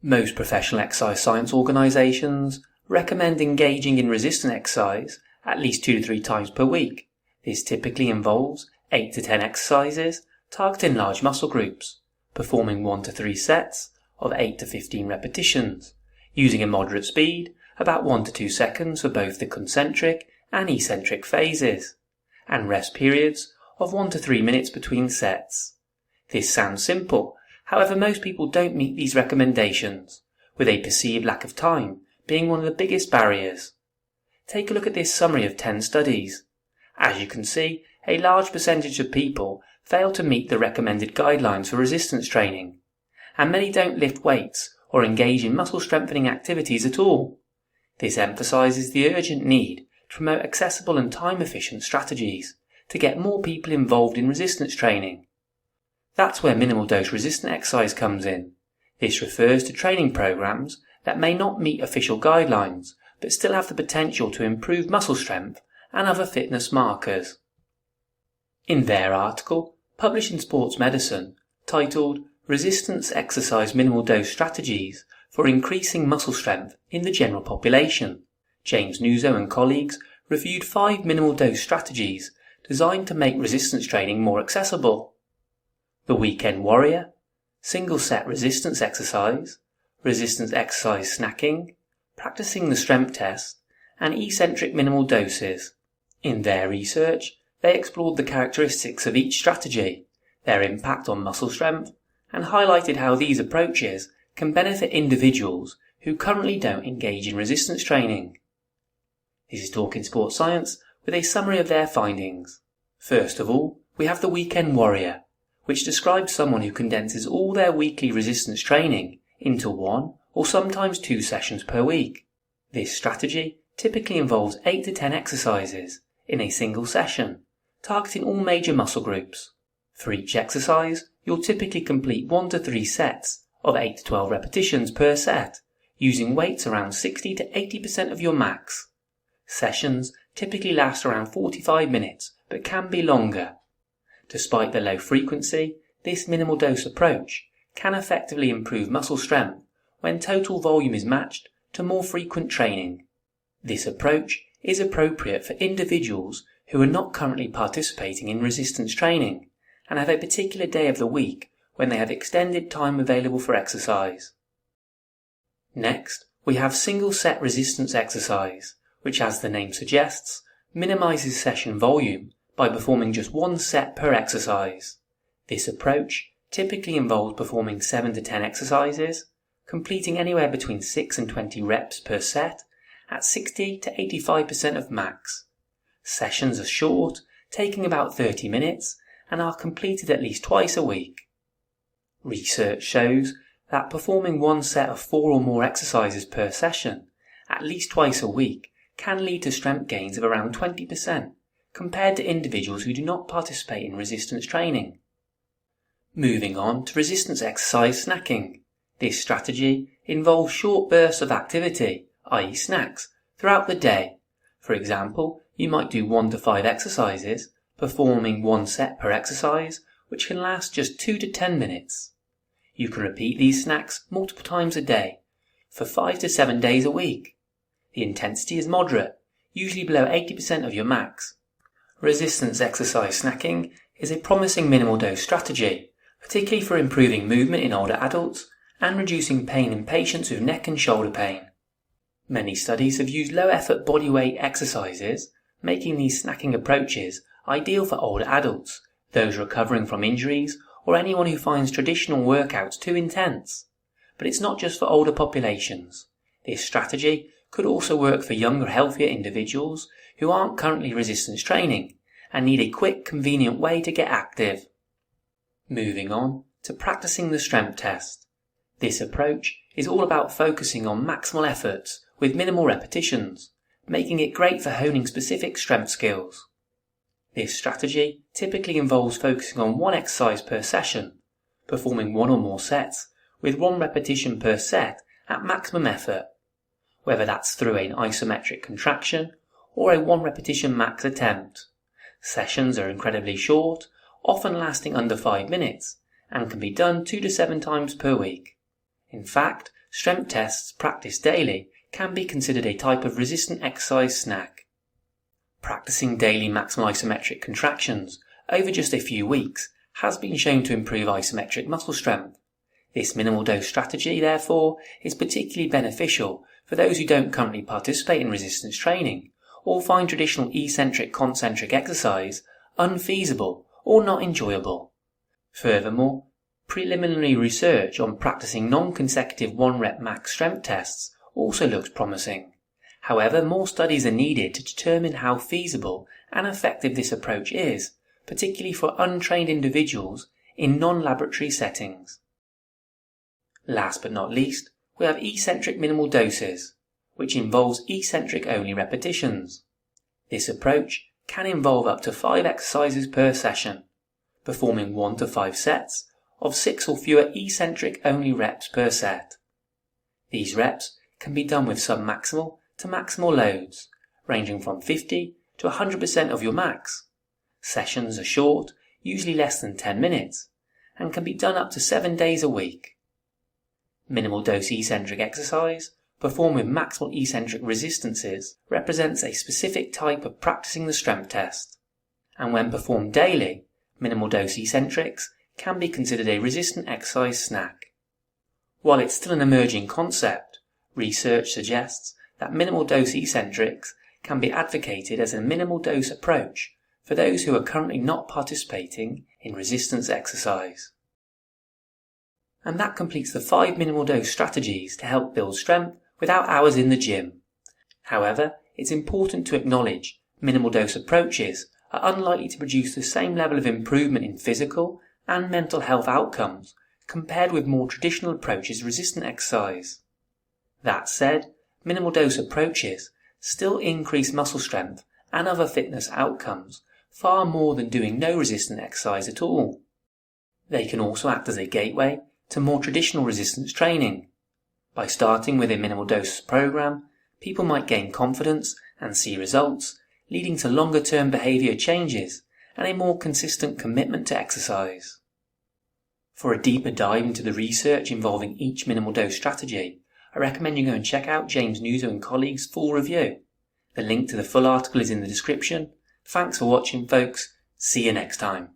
Most professional exercise science organisations recommend engaging in resistance exercise at least 2 to 3 times per week. This typically involves 8 to 10 exercises targeting large muscle groups, performing 1 to 3 sets of 8 to 15 repetitions, using a moderate speed, about 1 to 2 seconds for both the concentric and eccentric phases, and rest periods of 1 to 3 minutes between sets. This sounds simple, however most people don't meet these recommendations, with a perceived lack of time being one of the biggest barriers. Take a look at this summary of 10 studies. As you can see, a large percentage of people fail to meet the recommended guidelines for resistance training, and many don't lift weights or engage in muscle strengthening activities at all. This emphasises the urgent need to promote accessible and time-efficient strategies to get more people involved in resistance training. That's where minimal dose resistant exercise comes in. This refers to training programs that may not meet official guidelines, but still have the potential to improve muscle strength and other fitness markers. In their article, published in Sports Medicine, titled Resistance Exercise Minimal Dose Strategies for Increasing Muscle Strength in the General Population, James Nuzzo and colleagues reviewed 5 minimal dose strategies designed to make resistance training more accessible. The Weekend Warrior, Single Set Resistance Exercise, Resistance Exercise Snacking, Practicing the Strength Test, and Eccentric Minimal Doses. In their research, they explored the characteristics of each strategy, their impact on muscle strength, and highlighted how these approaches can benefit individuals who currently don't engage in resistance training. This is Talking Sports Science with a summary of their findings. First of all, we have the Weekend Warrior, which describes someone who condenses all their weekly resistance training into 1 or sometimes 2 sessions per week. This strategy typically involves 8 to 10 exercises in a single session, targeting all major muscle groups. For each exercise, you'll typically complete 1 to 3 sets of 8 to 12 repetitions per set, using weights around 60 to 80% of your max. Sessions typically last around 45 minutes, but can be longer. Despite the low frequency, this minimal dose approach can effectively improve muscle strength when total volume is matched to more frequent training. This approach is appropriate for individuals who are not currently participating in resistance training and have a particular day of the week when they have extended time available for exercise. Next, we have single set resistance exercise, which, as the name suggests, minimizes session volume by performing just 1 set per exercise. This approach typically involves performing 7 to 10 exercises, completing anywhere between 6 and 20 reps per set at 60 to 85% of max. Sessions are short, taking about 30 minutes, and are completed at least twice a week. Research shows that performing 1 set of 4 or more exercises per session at least twice a week can lead to strength gains of around 20%, compared to individuals who do not participate in resistance training. Moving on to resistance exercise snacking. This strategy involves short bursts of activity, i.e. snacks, throughout the day. For example, you might do 1 to 5 exercises, performing 1 set per exercise, which can last just 2 to 10 minutes. You can repeat these snacks multiple times a day, for 5 to 7 days a week. The intensity is moderate, usually below 80% of your max. Resistance exercise snacking is a promising minimal dose strategy, particularly for improving movement in older adults and reducing pain in patients with neck and shoulder pain. Many studies have used low-effort bodyweight exercises, making these snacking approaches ideal for older adults, those recovering from injuries, or anyone who finds traditional workouts too intense. But it's not just for older populations. This strategy could also work for younger, healthier individuals who aren't currently resistance training and need a quick, convenient way to get active. Moving on to practicing the strength test. This approach is all about focusing on maximal efforts with minimal repetitions, making it great for honing specific strength skills. This strategy typically involves focusing on 1 exercise per session, performing 1 or more sets with 1 repetition per set at maximum effort, whether that's through an isometric contraction or a 1 repetition max attempt. Sessions are incredibly short, often lasting under 5 minutes, and can be done 2 to 7 times per week. In fact, strength tests practiced daily can be considered a type of resistant exercise snack. Practicing daily maximal isometric contractions over just a few weeks has been shown to improve isometric muscle strength. This minimal dose strategy, therefore, is particularly beneficial for those who don't currently participate in resistance training or find traditional eccentric concentric exercise unfeasible or not enjoyable. Furthermore, preliminary research on practicing non-consecutive 1-rep max strength tests also looks promising. However, more studies are needed to determine how feasible and effective this approach is, particularly for untrained individuals in non-laboratory settings. Last but not least, we have eccentric minimal doses, which involves eccentric only repetitions. This approach can involve up to 5 exercises per session, performing 1 to 5 sets of 6 or fewer eccentric only reps per set. These reps can be done with submaximal to maximal loads, ranging from 50 to 100% of your max. Sessions are short, usually less than 10 minutes, and can be done up to 7 days a week. Minimal dose eccentric exercise, performed with maximal eccentric resistances, represents a specific type of practicing the strength test, and when performed daily, minimal dose eccentrics can be considered a resistant exercise snack. While it's still an emerging concept, research suggests that minimal dose eccentrics can be advocated as a minimal dose approach for those who are currently not participating in resistance exercise. And that completes the 5 minimal dose strategies to help build strength without hours in the gym. However, it's important to acknowledge minimal dose approaches are unlikely to produce the same level of improvement in physical and mental health outcomes compared with more traditional approaches to resistant exercise. That said, minimal dose approaches still increase muscle strength and other fitness outcomes far more than doing no resistant exercise at all. They can also act as a gateway to more traditional resistance training. By starting with a minimal dose program, people might gain confidence and see results, leading to longer-term behavior changes and a more consistent commitment to exercise. For a deeper dive into the research involving each minimal dose strategy, I recommend you go and check out James Nuzzo and colleagues' full review. The link to the full article is in the description. Thanks for watching, folks. See you next time.